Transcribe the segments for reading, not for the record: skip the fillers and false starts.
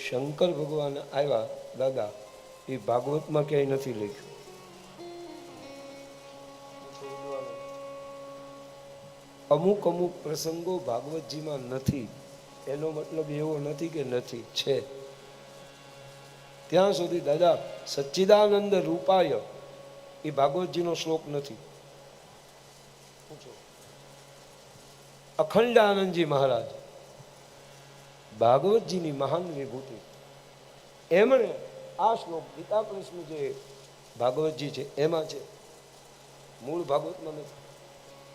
શંકર ભગવાન આવ્યા દાદા એ ભાગવતમાં ક્યાંય નથી લખ્યું. અમુક અમુક પ્રસંગો ભાગવતજીમાં નથી, એનો મતલબ એવો નથી કે નથી, છે. ત્યાં સુધી દાદા સચ્ચિદાનંદ રૂપાય એ ભાગવતજીનો શ્લોક નથી. અખંડાનંદજી મહારાજ ભાગવતજીની મહાન વિભૂતિ, એમણે આ શ્લોક ગીતા પ્રેસનું જે ભાગવતજી છે એમાં છે, મૂળ ભાગવતમાં નથી.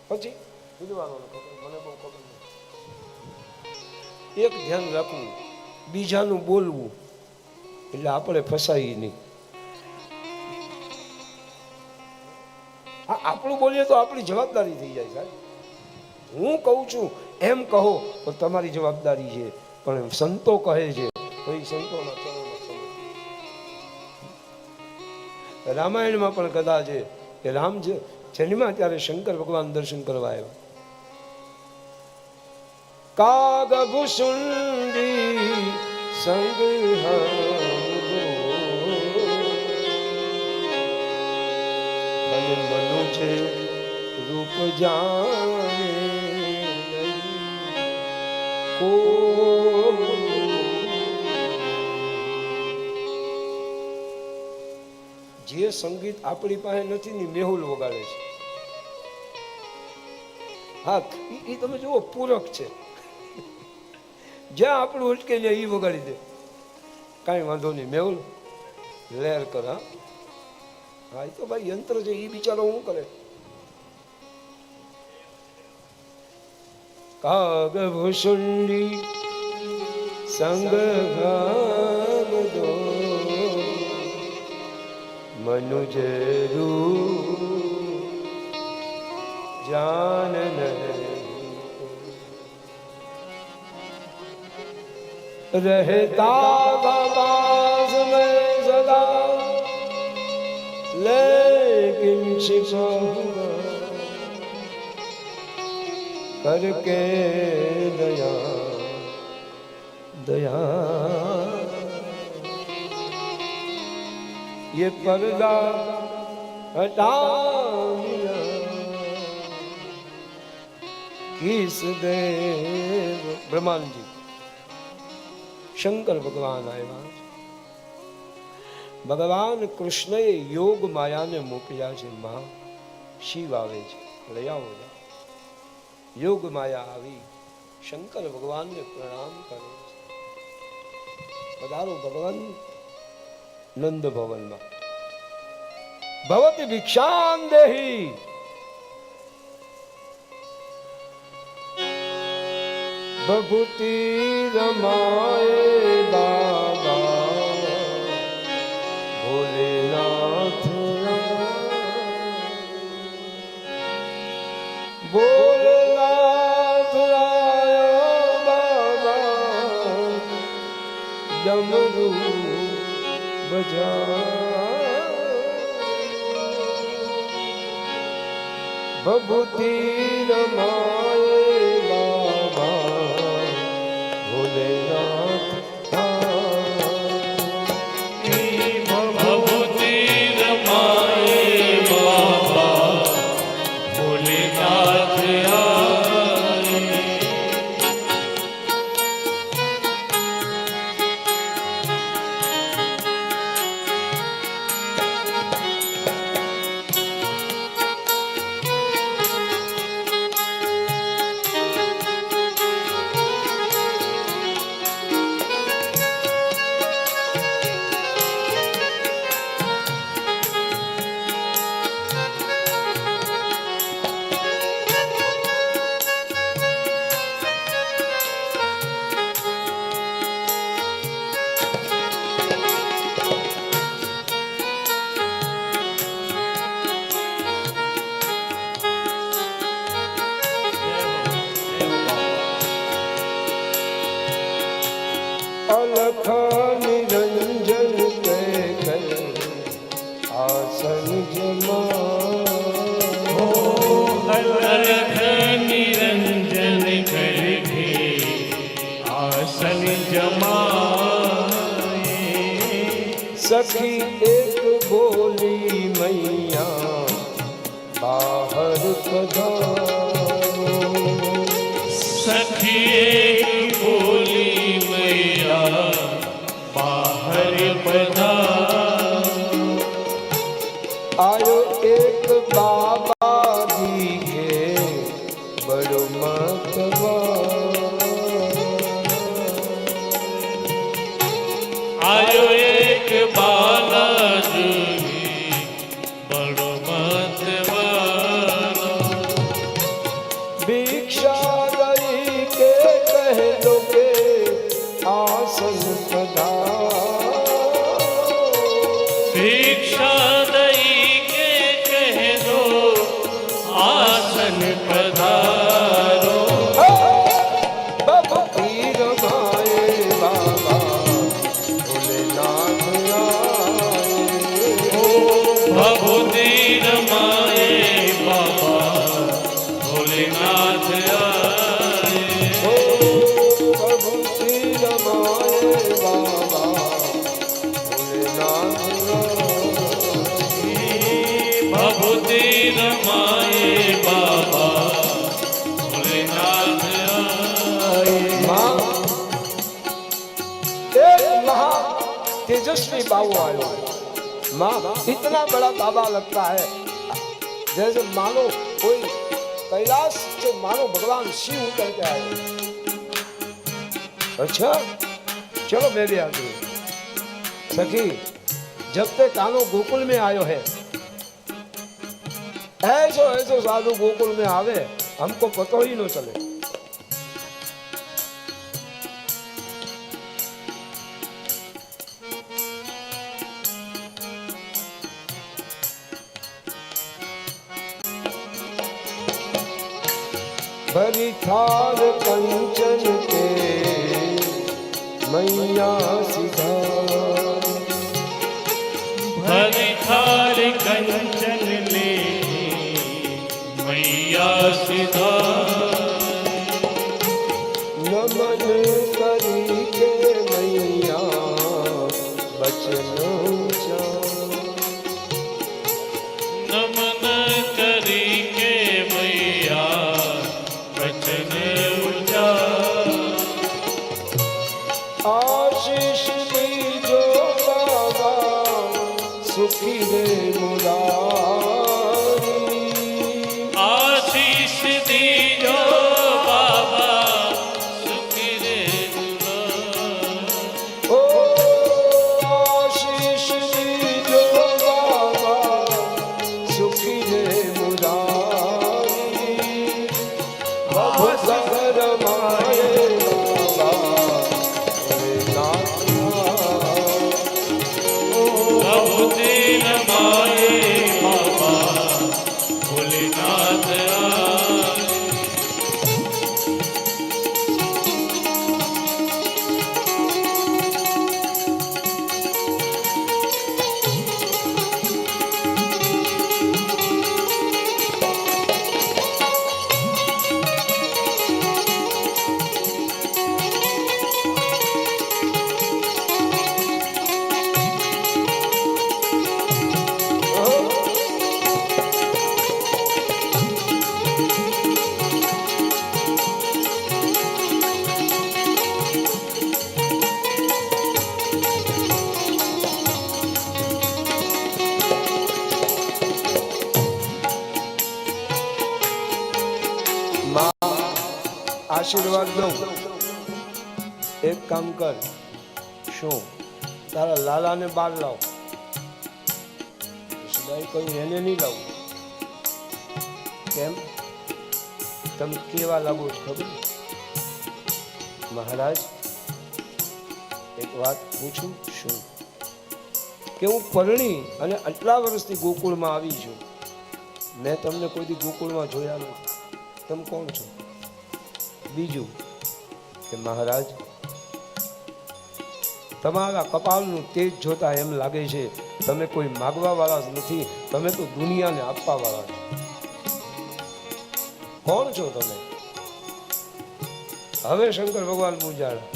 પછી વિદ્વાનો મને બહુ ખબર નથી. એક ધ્યાન રાખવું, બીજાનું બોલવું એટલે આપણે ફસાઈએ નહીં. આપણું બોલીએ તો આપણી જવાબદારી થઈ જાય સાહેબ. હું કહું છું એમ કહો તો તમારી જવાબદારી છે, પણ સંતો કહે છે તો એ સંતોના ચરણમાં સમજ. રામાયણમાં પણ કથા છે કે રામ જન્મ્યા ત્યારે શંકર ભગવાન દર્શન કરવા આવ્યા. કાગભૂષુંડી સંગ મનુજ રૂપ જાણે કો. જે સંગીત આપણી પાસે નથી ને મેહુલ વગાડે છે. હા, એ તમે જુઓ પૂરક છે. જ્યાં આપણું અટકે જાય એ વગાડી દે, કાંઈ વાંધો નહીં. મેહુલ લેર કર. હા, એ તો ભાઈ યંત્ર છે, એ બિચારો શું કરે? કાગભૂષુંડી સંગ મનુજ રૂપ જાન રહેતા પાસ મેં સદા લેકિન શિક્ષા करके दया दया ये पर्दा हटा किस देव. બ્રહ્માંડજી શંકર ભગવાન આવ્યા. ભગવાન કૃષ્ણએ યોગ માયાને મોકલ્યા છે. માં શિવ આવે છે, લઈ આવો. યોગ માયા આવી શંકર ભગવાનને પ્રણામ કરે છે. પધારો ભગવાન નંદ ભવનમાં. ભવતી ભિક્ષાન દેહી. ભભૂતિ રમાય બાબા ભોલેનાથ બોલે ડમરુ બજા ભભૂતિ રમાય બાબા ભોલેનાથ. ભભૂતિ રમાય બાબા ભોલેનાથ. अलख निरंजन के कर आसन जमा. अलख निरंजन करके आसन जमा. सखी एक बोली मैया बाहर पधारो। सखी एक बोली मैया बाहर पधारो। आयो एक बाबा दीघे बड़ो मतवारो। आयो एक बालाजी बड़ो मतवारो। भिक्षा दई के कह दो के आसन पधारो। भिक्षा दई के कह दो आसन पधारो। भक्ति रमाए बाबा भोलेनाथ आए। भभूति रमाए बाबा भोलेनाथ आए। भक्ति रमाए बाबा भोलेनाथ भभूति रमाए बाबा भोलेनाथ आए। माँ एक महा तेजस्वी बाबू आयो। माँ इतना बड़ा बाबा लगता है जैसे मानो कोई कैलाश से मानो भगवान शिव उतर के आए। अच्छा चलो मैं भी आ गई। सखी जब तक कानो गोकुल में आयो है ऐसो ऐसो साधु गोकुल में आवे हमको पतो ही न चले। भरी थाल कंचन के मैया सीधा। भरी थाल कंचन ले मैया सीधा। नमन करी के मैया बचन उचार। नमन करी के मैया बचन उचार। आशीष दीजो बाबा सुखी रे मुरारी। आशीष दीजो बाबा सुखी रे मुरारी। ओ आशीष दीजो बाबा सुखी रे मुरारी। भक्त रमाए बाबा भोलेनाथ भभूति रमाए बाबा भोलेनाथ आए। આશીર્વાદ દઉં એક કામ કર શું તારા લાલાને બહાર લાવ. સિવાય કોઈ એને નહીં લાવું. કેમ તમે કેવા લાગો છો ખબર? મહારાજ એક વાત પૂછું શું કે હું પરણી અને આટલા વર્ષથી ગોકુળમાં આવી છું. મેં તમને કોઈ દી ગોકુળમાં જોયા નથી. તમે કોણ છો? બીજું કે મહારાજ તમારા કપાળનું તેજ જોતા એમ લાગે છે તમે કોઈ માગવા વાળા જ નથી, તમે તો દુનિયાને આપવા વાળા છો. કોણ છો તમે? હવે શંકર ભગવાન પૂજાણા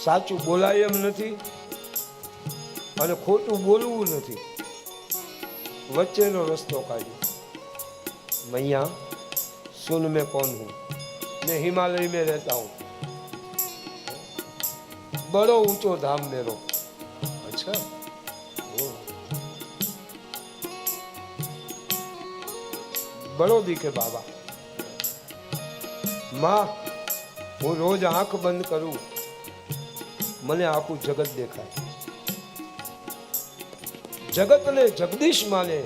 સાચું બોલાય એમ નથી. અને ખોટું બોલવું નથી, વચ્ચેનો રસ્તો કાઢ્યો. મૈયા સુન મેં કોણ હું, मैं हिमालय में रहता हूँ, बड़ो ऊंचो धाम मेरो. अच्छा, बड़ो दिखे बाबा. माँ હું રોજ આંખ બંધ કરું, મને આખું જગત દેખાય. જગતને જગદીશ માને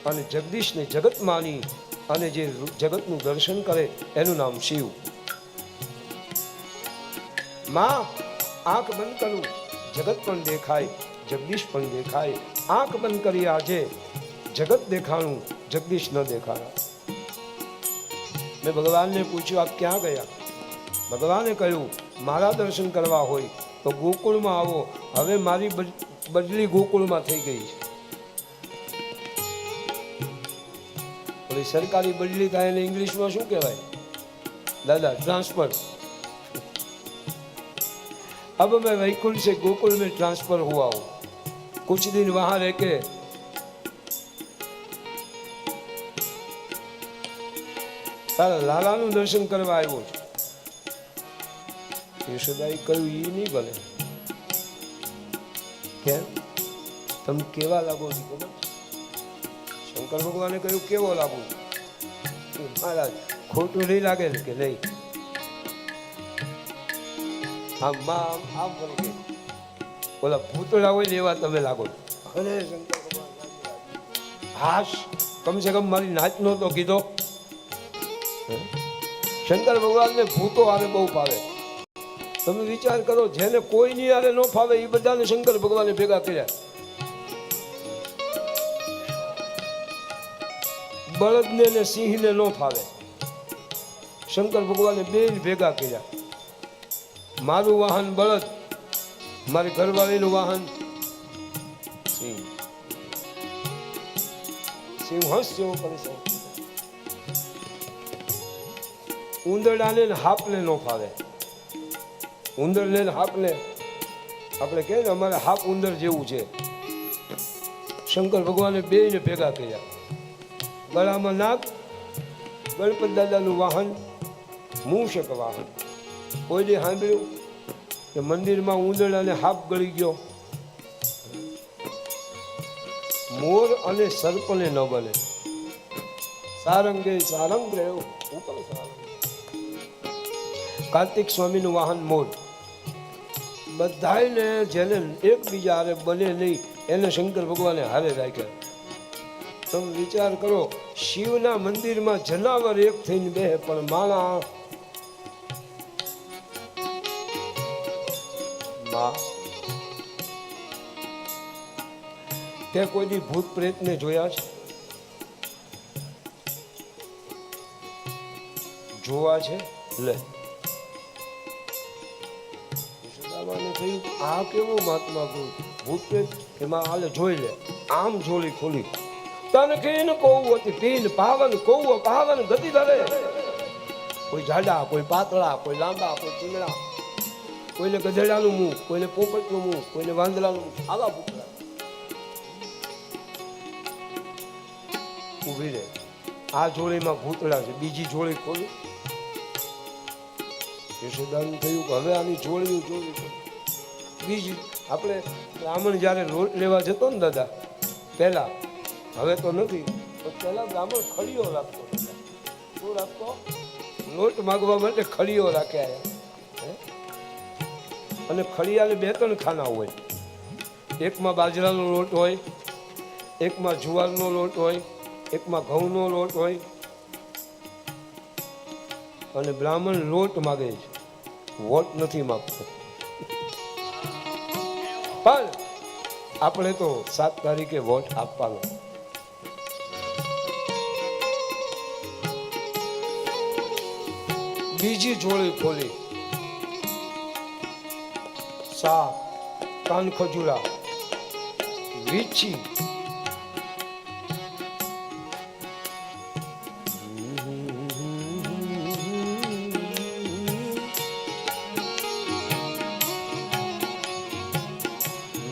અને જગદીશને જગત માની અને જે જગતનું દર્શન કરે એનું નામ શિવ. માં આંખ બંધ કરું, જગત પણ દેખાય, જગદીશ પણ દેખાય. આંખ બંધ કરી આજે જગત દેખાણું, જગદીશ ન દેખાણા. મેં ભગવાનને પૂછ્યું આપ ક્યાં ગયા? ભગવાને કહ્યું મારા દર્શન કરવા હોય તો ગોકુળમાં આવો. હવે મારી બદલી ગોકુળમાં થઈ ગઈ છે. ઓલી સરકારી બદલી થાય એને ઇંગ્લિશમાં શું કહેવાય દાદા? ट्रांसफर. अब मैं वैकुंठ से गोकुल में ट्रांसफर हुआ हूँ. कुछ दिन वहां रह के તારા લાલાનું દર્શન કરવા આવ્યો છું. યશોદાએ કહ્યું એ નહીં બને. કેમ? તમે કેવા લાગો છો ખબર? શંકર ભગવાને કહ્યું કેવો લાગુ? મહારાજ ખોટું નહીં લાગે ને કે નહીં? આમ આમ કરી ગઈ. ઓલા ભૂતળા હોય ને એવા તમે લાગો. અરે શંકર ભગવાન હાશ, કમસે કમ મારી નાચ નો તો કીધો. શંકર ભગવાનને ભૂતો આને બહુ ફાવે. તમે વિચાર કરો, જેને કોઈની આરે ન ફાવે એ બધાને શંકર ભગવાને ભેગા કર્યા. બળદને ને સિંહને ન ફાવે, શંકર ભગવાને બે ભેગા કર્યા. મારું વાહન બળદ, મારી ઘરવાળીનું વાહન સિંહ. સિંહસ જેવો પરિસર. ઉંદરડાને ને હાપને ન ફાવે. ઉંદરને ને હાપને આપણે કહે ને અમારે હાપ ઉંદર જેવું છે. શંકર ભગવાને બેયને ભેગા કર્યા. ગળામાં નાગ, ગણપત દાદાનું વાહન મૂષક વાહન. કોઈને સાંભળ્યું કે મંદિરમાં ઉંદરડાને હાપ ગળી ગયો? મોર અને સર્પને ન બને. સારંગે સારંગ રહ્યો ઉપર સારંગ. કાર્તિક સ્વામીનું વાહન મોર. બધાને જેને એકબીજા હારે બને નહીં એને શંકર ભગવાને હારે રાખ્યા. તમે વિચાર કરો, શિવના મંદિરમાં જનાવર એક થઈને બે, પણ માણા તે કોઈ દી ભૂત પ્રેતને જોયા છે? જોવા છે? લે થયું આ કેવો મહાત્મા ભૂત પ્રેત? એમાં હાલે જોઈ લે. આમ જોડી ખોલી તને કહીને કહું હતી પીન પાવન કહું પાવન ગતિ ધરે. કોઈ જાડા, કોઈ પાતળા, કોઈ લાંબા, કોઈ ચીંગડા, કોઈને ગધેડાનું મું, કોઈને પોપટનું મું, કોઈને વાંદરાનું મું. આવા પૂતળા ઉભી રહે. આ જોડીમાં ભૂતળા છે, બીજી જોડી ખોલી. યશોદાનું થયું કે હવે આની જોડ્યું જોડ્યું. બીજી આપણે બ્રાહ્મણ જ્યારે લોટ લેવા જતો ને દાદા પહેલા, હવે તો નથી, તો પહેલા બ્રાહ્મણ ખડીઓ રાખતો. શું રાખતો? લોટ માગવા માટે ખડીઓ રાખ્યા. અને ખડિયાને બે ત્રણ ખાના હોય. એકમાં બાજરાનો લોટ હોય, એકમાં જુવારનો લોટ હોય, એકમાં ઘઉંનો લોટ હોય. અને બ્રાહ્મણ લોટ માગે છે, વોટ નથી માગતો. પણ આપણે તો 7 તારીખે વોટ આપવાનો. બીજી જોડી ખોલી. સાપ, કાન ખજૂરા, વીછી,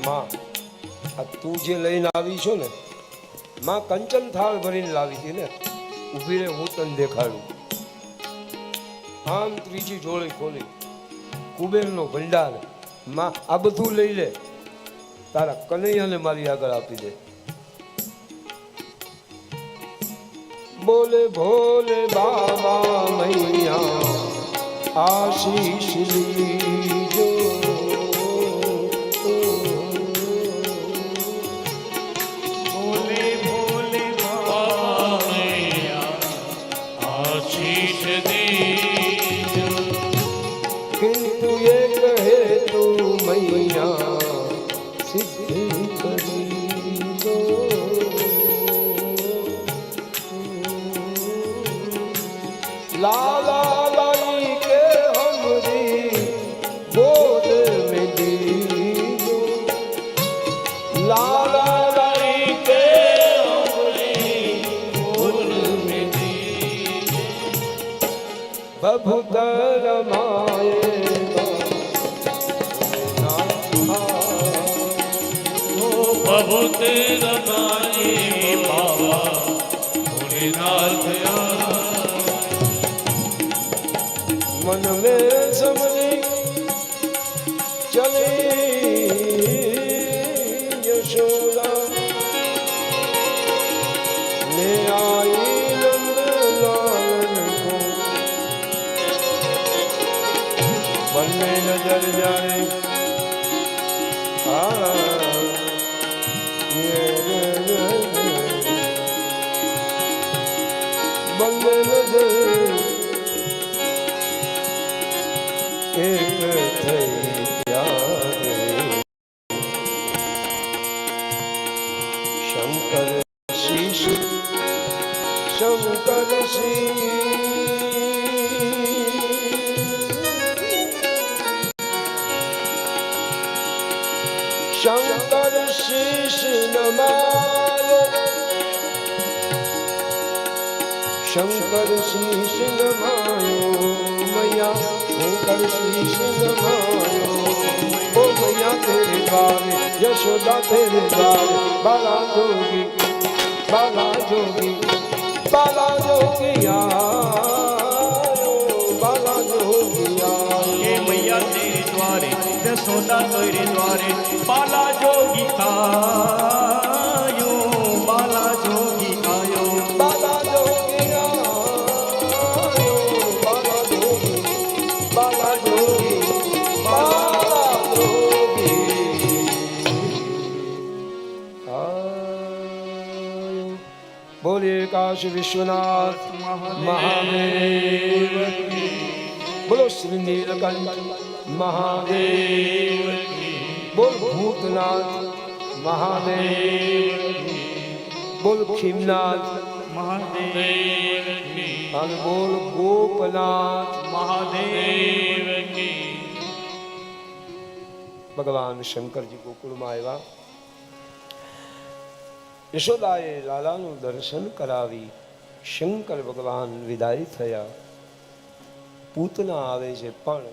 માં આ તું જે લઈને આવી છો ને, માં કંચન થાળ ભરીને લાવી હતી ને, ઊભી રે હું તને દેખાડું. આમ ત્રીજી જોડી ખોલી, કુબેરનો ભંડાર. માં આ બધું લઈ લે, તારા કનૈયાને મારી આગળ આપી દે. બોલે ભોલે બાબા મૈયા આશીષ લીજો. ભોલે ભોલે બાબા મૈયા આશીષ દીજો. કિંતુ એક હે તું મૈયા સિદ્ધિ કરી દો. लाला लाई के हमरी गोद में दीजो. लाला लाई के हमरी गोद में दीजो. बभुतर माए बहुत रमाई बाबा भोलेनाथ मन में समझी चली यशोदा ले आई नंद लालन को. बनने नजर जाए बनने नजर एक થઈ ત્યારે શંકર શીશ શંકર શંકર શીશ નમાયો. શંકર શીશ નમાયો મૈયા. शंकर शीश नमायो. ओ मैया तेरे द्वारे यशोदा तेरे द्वारे. बाला जोगी बाला जोगी बाला जोगी आयो. बाला जोगी आयो. हे मैया तेरे द्वारे यशोदा तेरे द्वारे. बाला जोगी आयो. बाला जोगी आयो. बाला जोगी आयो. बाला जोगी बाला जोगी बाला जोगी आयो. बोलिए काशी विश्वनाथ महादेव की. बोलो श्री नीलकंठ महादेव की. बोल भूतनाथ महादेव की. बोल खिमनाथ महादेव અને બોલ ગોપનાથ महादेव ભગવાન શંકરજી ગોકુળમાં આવ્યા. યશોદાએ લાલાનું દર્શન કરાવી શંકર ભગવાન વિદાય થયા. પૂતના આવે છે પણ